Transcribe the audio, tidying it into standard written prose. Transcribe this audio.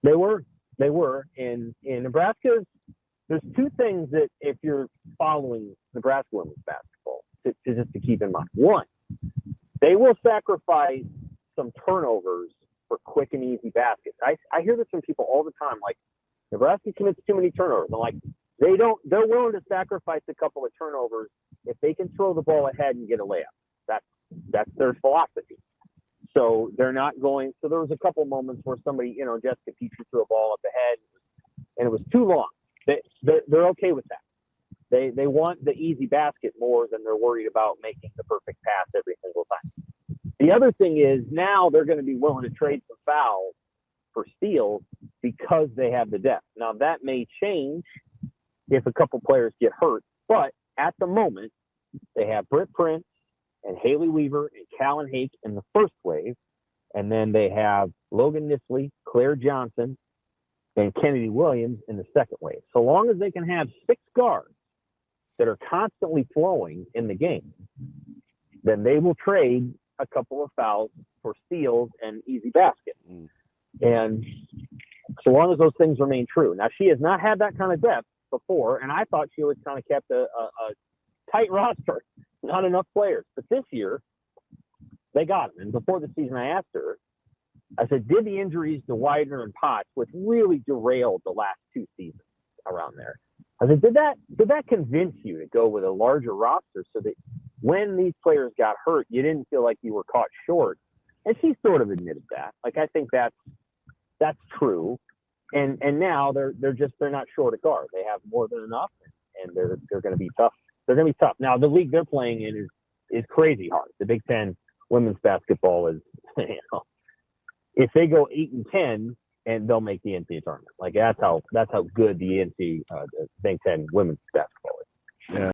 They were in Nebraska. There's two things that if you're following Nebraska women's basketball to keep in mind. One, they will sacrifice some turnovers for quick and easy baskets. I hear this from people all the time, like Nebraska commits too many turnovers. I'm like, they're willing to sacrifice a couple of turnovers if they can throw the ball ahead and get a layup. That's their philosophy. So they're not going. So there was a couple moments where somebody, Jessica Petrie threw a ball up ahead, and it was too long. They're okay with that. They want the easy basket more than they're worried about making the perfect pass every single time. The other thing is now they're going to be willing to trade some fouls for steals because they have the depth. Now that may change if a couple players get hurt, but at the moment they have Britt Prince and Haley Weaver and Callan Hake in the first wave, and then they have Logan Nisley, Claire Johnson, and Kennedy Williams in the second wave. So long as they can have 6 guards that are constantly flowing in the game, then they will trade a couple of fouls for steals and easy baskets. And so long as those things remain true. Now, she has not had that kind of depth before, and I thought she always kind of kept a tight roster, not enough players. But this year, they got them. And before the season, I asked her, I said, did the injuries to Widener and Potts, which really derailed the last 2 seasons around there, I said, did that convince you to go with a larger roster so that when these players got hurt, you didn't feel like you were caught short? And she sort of admitted that. Like, I think that's true. And now they're not short at guard. They have more than enough, and they're going to be tough. They're going to be tough. Now, the league they're playing in is crazy hard. The Big Ten women's basketball is, if they go 8-10, and they'll make the NCAA tournament. Like that's how good the Big Ten women's basketball